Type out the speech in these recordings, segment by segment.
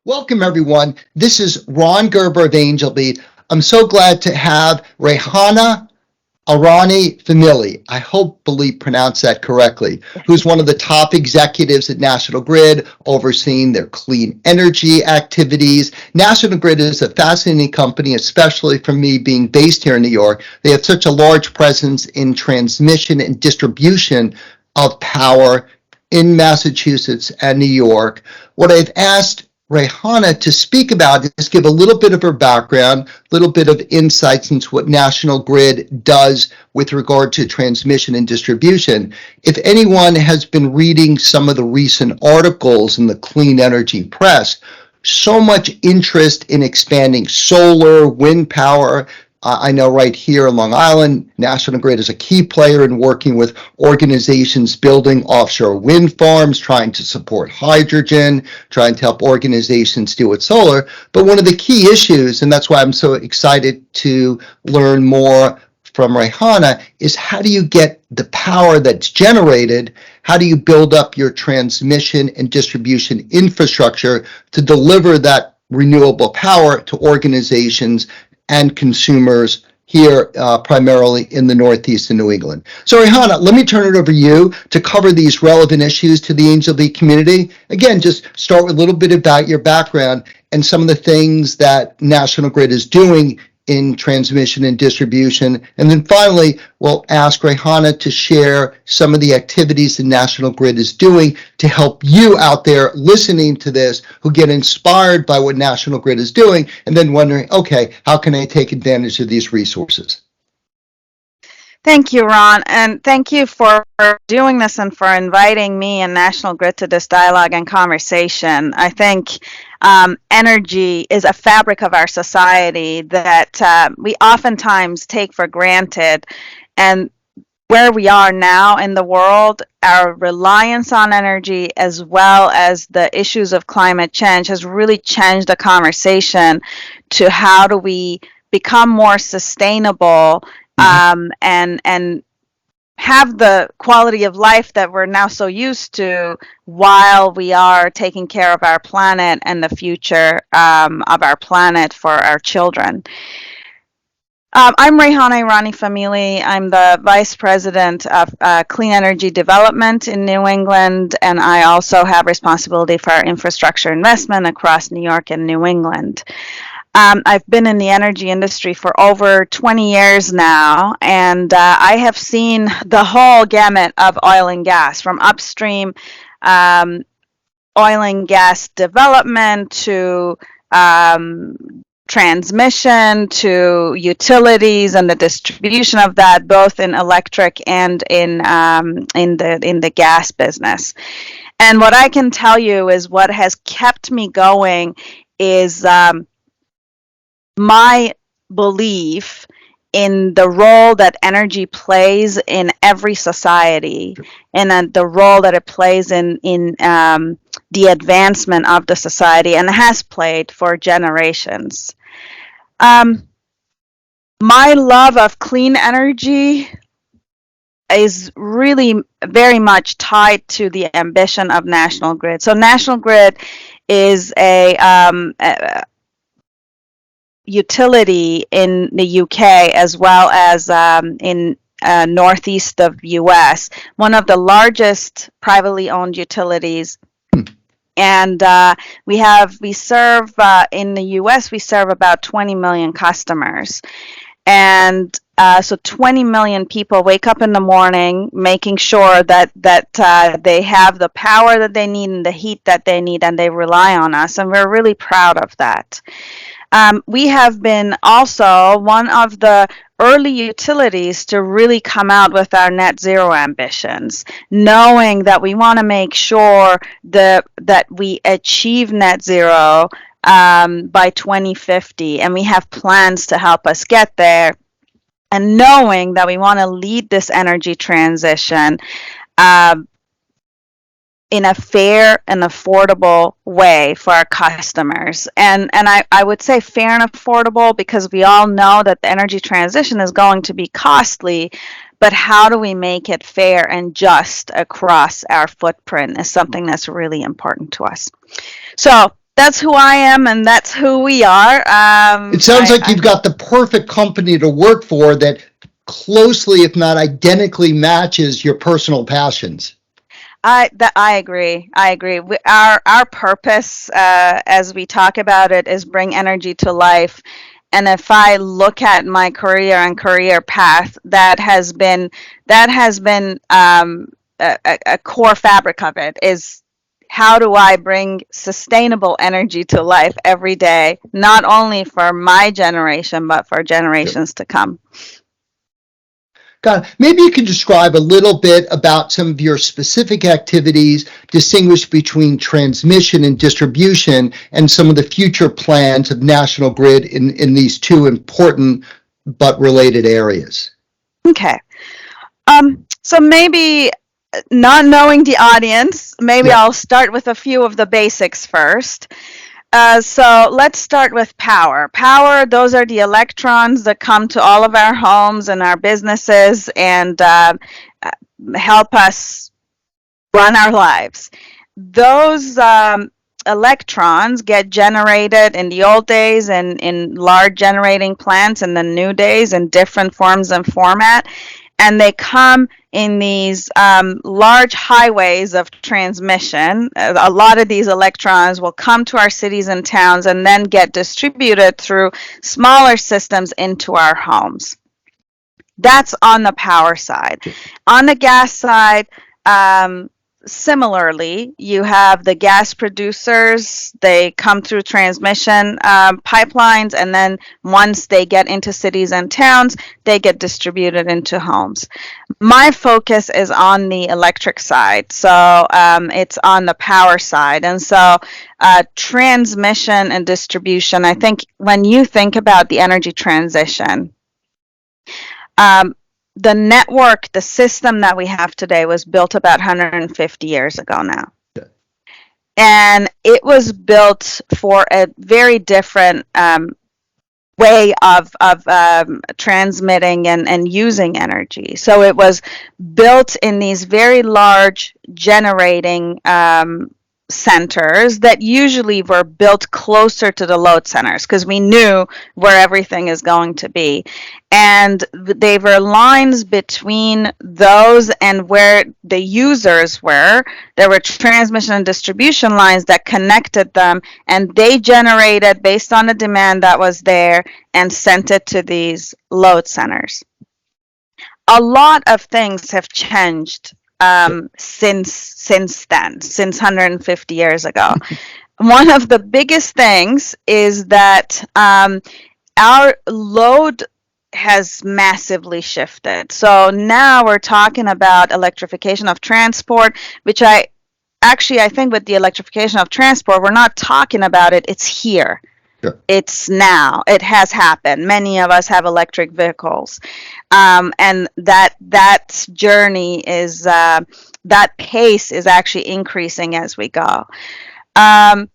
Welcome, everyone. This is Ron Gerber of AngelBeat. I'm so glad to have Reihaneh Irani-Famili, I hopefully pronounced that correctly, who's one of the top executives at National Grid, overseeing their clean energy activities. National Grid is a fascinating company, especially for me being based here in New York. They have such a large presence in transmission and distribution of power in Massachusetts and New York. What I've asked Reihaneh to speak about is give a little bit of her background, a little bit of insights into what National Grid does with regard to transmission and distribution. If anyone has been reading some of the recent articles in the clean energy press, so much interest in expanding solar, wind power. I know right here in Long Island, National Grid is a key player in working with organizations building offshore wind farms, trying to support hydrogen, trying to help organizations deal with solar. But one of the key issues, and that's why I'm so excited to learn more from Reihaneh, is how do you get the power that's generated? How do you build up your transmission and distribution infrastructure to deliver that renewable power to organizations and consumers here, primarily in the Northeast and New England? So Reihaneh, let me turn it over to you to cover these relevant issues to the AngelBeat community. Again, just start with a little bit about your background and some of the things that National Grid is doing in transmission and distribution. And then finally, we'll ask Reihaneh to share some of the activities the National Grid is doing to help you out there listening to this who get inspired by what National Grid is doing and then wondering, okay, how can I take advantage of these resources? Thank you, Ron, and thank you for doing this and for inviting me and National Grid to this dialogue and conversation. I think energy is a fabric of our society that we oftentimes take for granted, and where we are now in the world, our reliance on energy as well as the issues of climate change has really changed the conversation to how do we become more sustainable and have the quality of life that we're now so used to while we are taking care of our planet and the future of our planet for our children. I'm Reihaneh Irani-Famili. I'm the Vice President of Clean Energy Development in New England, and I also have responsibility for our infrastructure investment across New York and New England. I've been in the energy industry for over 20 years now, and I have seen the whole gamut of oil and gas, from upstream oil and gas development to transmission to utilities and the distribution of that, both in electric and in the gas business. And what I can tell you is what has kept me going is my belief in the role that energy plays in every society, and the role that it plays in the advancement of the society, and has played for generations. My love of clean energy is really very much tied to the ambition of National Grid. So National Grid is a utility in the UK as well as in northeast of US, one of the largest privately owned utilities. And we serve in the US, we serve about 20 million customers. And so 20 million people wake up in the morning making sure that they have the power that they need and the heat that they need, and they rely on us, and we're really proud of that. We have been also one of the early utilities to really come out with our net zero ambitions, knowing that we want to make sure that we achieve net zero by 2050, and we have plans to help us get there, and knowing that we want to lead this energy transition in a fair and affordable way for our customers. And I would say fair and affordable because we all know that the energy transition is going to be costly, but how do we make it fair and just across our footprint is something that's really important to us. So That's who I am, and that's who we are. It sounds like you've got the perfect company to work for that closely, if not identically, matches your personal passions. I agree. I agree. Our purpose, as we talk about it, is bring energy to life. And if I look at my career and career path, that has been a core fabric of it is how do I bring sustainable energy to life every day, not only for my generation but for generations to come. God, maybe you can describe a little bit about some of your specific activities, distinguish between transmission and distribution, and some of the future plans of National Grid in these two important but related areas. Okay. So maybe not knowing the audience, maybe Yeah. I'll start with a few of the basics first. So let's start with power. Power, those are the electrons that come to all of our homes and our businesses and help us run our lives. Those electrons get generated in the old days and in large generating plants, and the new days in different forms and format. And they come in these large highways of transmission. A lot of these electrons will come to our cities and towns and then get distributed through smaller systems into our homes. That's on the power side. On the gas side, similarly, you have the gas producers. They come through transmission pipelines, and then once they get into cities and towns, they get distributed into homes. My focus is on the electric side, so it's on the power side. And so transmission and distribution, I think when you think about the energy transition, the network, the system that we have today was built about 150 years ago now. Yeah. And it was built for a very different way of transmitting and using energy. So it was built in these very large generating centers that usually were built closer to the load centers because we knew where everything is going to be. And they were lines between those and where the users were. There were transmission and distribution lines that connected them, and they generated based on the demand that was there and sent it to these load centers. A lot of things have changed since then, since 150 years ago. One of the biggest things is that our load has massively shifted. So now we're talking about electrification of transport, which I think with the electrification of transport, we're not talking about it, it's here. Sure. It's now. It has happened. Many of us have electric vehicles. And that journey is, that pace is actually increasing as we go. A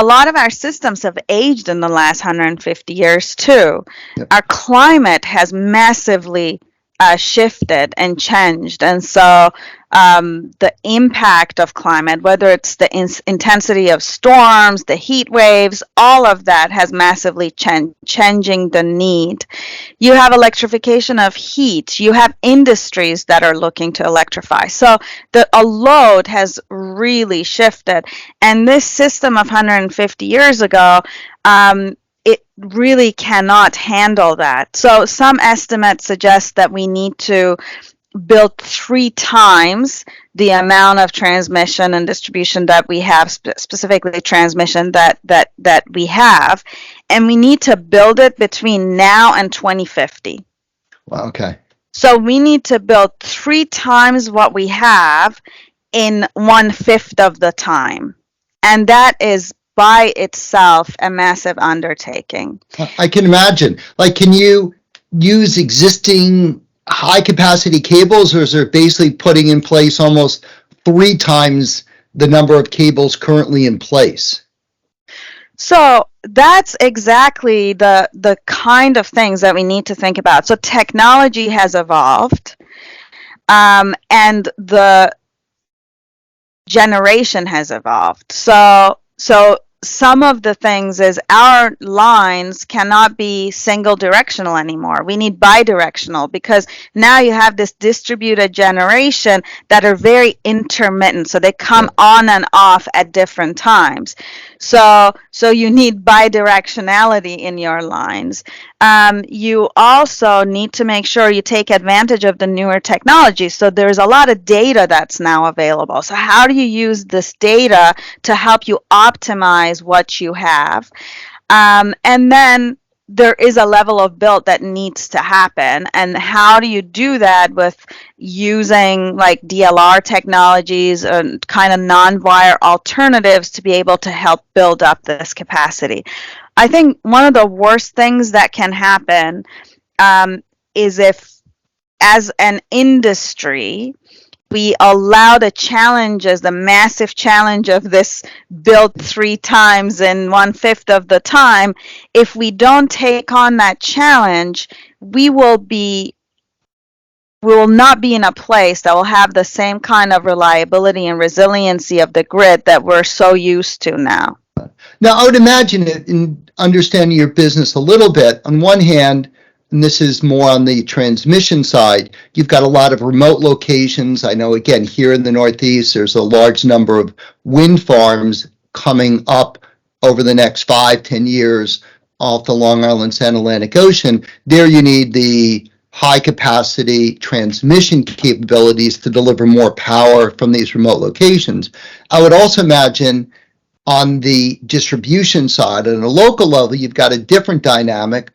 lot of our systems have aged in the last 150 years too. Yep. Our climate has massively shifted and changed, and so the impact of climate, whether it's the intensity of storms, the heat waves, all of that has massively changing the need. You have electrification of heat. You have industries that are looking to electrify. So a load has really shifted. And this system of 150 years ago, it really cannot handle that. So some estimates suggest that we need to build 3 times the amount of transmission and distribution that we have, specifically transmission that we have, and we need to build it between now and 2050. Wow, okay. So we need to build 3 times what we have in 1/5 of the time, and that is by itself a massive undertaking. I can imagine. Like, can you use existing high capacity cables, or is there basically putting in place almost 3 times the number of cables currently in place? So that's exactly the kind of things that we need to think about. So technology has evolved, and the generation has evolved. So So some of the things is our lines cannot be single directional anymore. We need bidirectional because now you have this distributed generation that are very intermittent. So they come on and off at different times. So you need bidirectionality in your lines. You also need to make sure you take advantage of the newer technology. So there's a lot of data that's now available. So how do you use this data to help you optimize what you have? And then there is a level of build that needs to happen. And how do you do that with using like DLR technologies and kind of non-wire alternatives to be able to help build up this capacity? I think one of the worst things that can happen is if, as an industry, we allow the challenges, the massive challenge of this build 3 times in 1/5 of the time. If we don't take on that challenge, we will not be in a place that will have the same kind of reliability and resiliency of the grid that we're so used to now. Now, I would imagine it in understanding your business a little bit. On one hand, and this is more on the transmission side, you've got a lot of remote locations. I know, again, here in the Northeast, there's a large number of wind farms coming up over the next 5-10 years off the Long Island Sound Atlantic Ocean. There you need the high capacity transmission capabilities to deliver more power from these remote locations. I would also imagine on the distribution side, at a local level, you've got a different dynamic.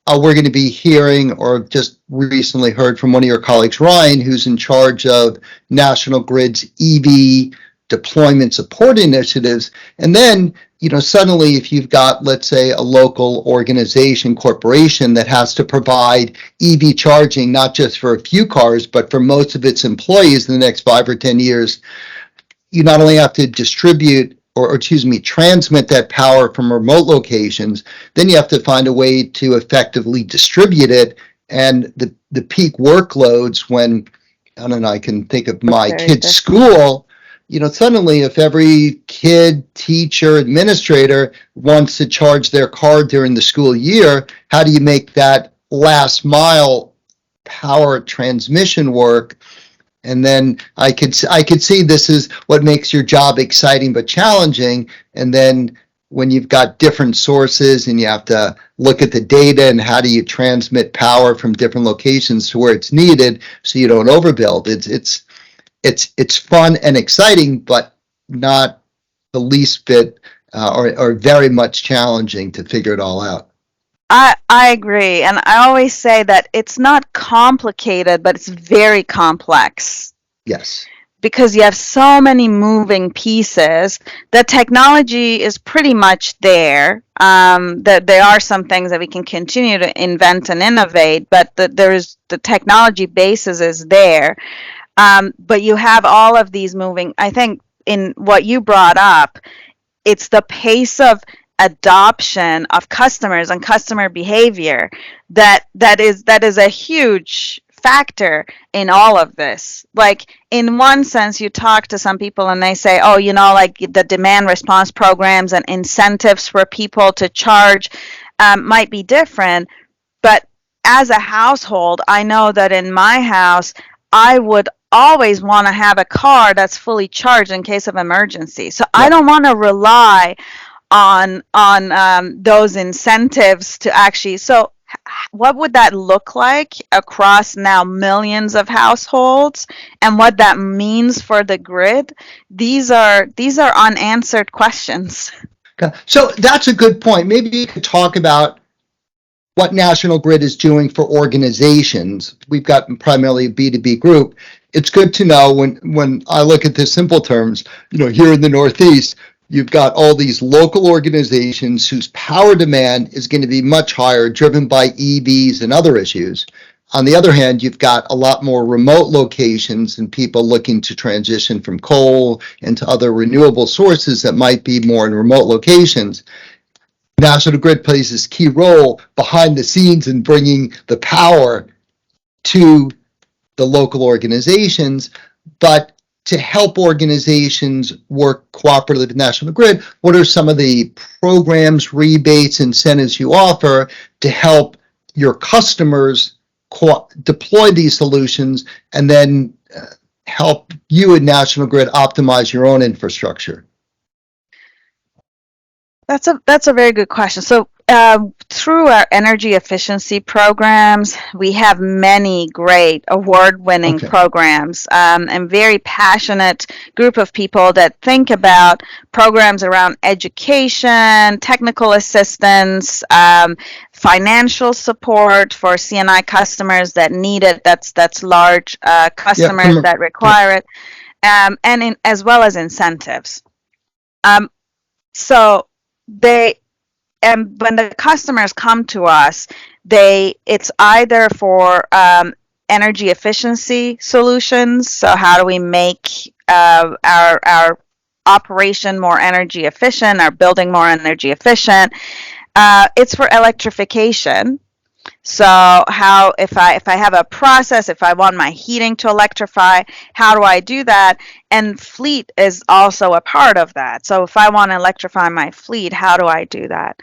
We're going to be hearing, or just recently heard from one of your colleagues, Ryan, who's in charge of National Grid's EV deployment support initiatives. And then, suddenly if you've got, let's say, a local organization, corporation that has to provide EV charging, not just for a few cars, but for most of its employees in the next 5 or 10 years, you not only have to distribute transmit that power from remote locations, then you have to find a way to effectively distribute it. And the peak workloads when, I don't know, I can think of my kid's school, suddenly if every kid, teacher, administrator wants to charge their car during the school year, how do you make that last mile power transmission work? And then I could see this is what makes your job exciting but challenging. And then when you've got different sources and you have to look at the data and how do you transmit power from different locations to where it's needed so you don't overbuild. It's fun and exciting, but not the least bit or very much challenging to figure it all out. I agree. And I always say that it's not complicated, but it's very complex. Yes. Because you have so many moving pieces. The technology is pretty much there. That there are some things that we can continue to invent and innovate, but the technology basis is there. But you have all of these moving. I think in what you brought up, it's the pace of adoption of customers and customer behavior that is a huge factor in all of this. Like, in one sense, you talk to some people and they say, oh, like the demand response programs and incentives for people to charge might be different. But as a household, I know that in my house, I would always want to have a car that's fully charged in case of emergency. So I don't want to rely on those incentives to actually. So what would that look like across now millions of households, and what that means for the grid? These are unanswered questions. So that's a good point. Maybe you could talk about what National Grid is doing for organizations. We've got primarily a B2B group. It's good to know when I look at the simple terms, here in the Northeast, you've got all these local organizations whose power demand is going to be much higher, driven by EVs and other issues. On the other hand, you've got a lot more remote locations and people looking to transition from coal into other renewable sources that might be more in remote locations. National Grid plays this key role behind the scenes in bringing the power to the local organizations, but to help organizations work cooperatively with National Grid, what are some of the programs, rebates, incentives you offer to help your customers deploy these solutions and then help you at National Grid optimize your own infrastructure? That's a very good question. So through our energy efficiency programs, we have many great award-winning programs, and very passionate group of people that think about programs around education, technical assistance, financial support for CNI customers that need it. That's large customers that require it, and as well as incentives. So when the customers come to us, it's either for energy efficiency solutions. So how do we make our operation more energy efficient, our building more energy efficient? It's for electrification. So how, if I have a process, if I want my heating to electrify, how do I do that? And fleet is also a part of that. So if I want to electrify my fleet, how do I do that?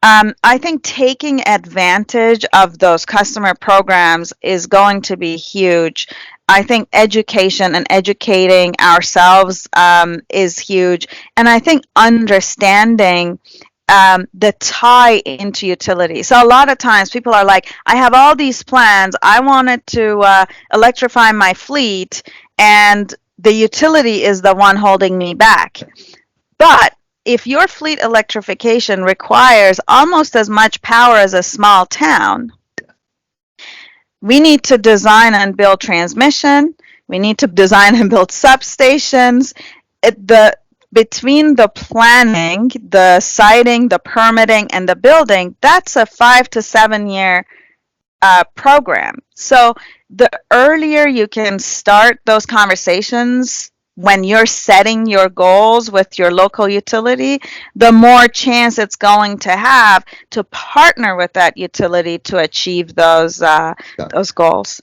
I think taking advantage of those customer programs is going to be huge. I think education and educating ourselves is huge. And I think understanding the tie into utility. So a lot of times people are like, I have all these plans. I wanted to electrify my fleet, and the utility is the one holding me back. But if your fleet electrification requires almost as much power as a small town, we need to design and build transmission. We need to design and build substations. Between the planning, the siting, the permitting, and the building, that's a 5 to 7 year program. So the earlier you can start those conversations when you're setting your goals with your local utility, the more chance it's going to have to partner with that utility to achieve those goals.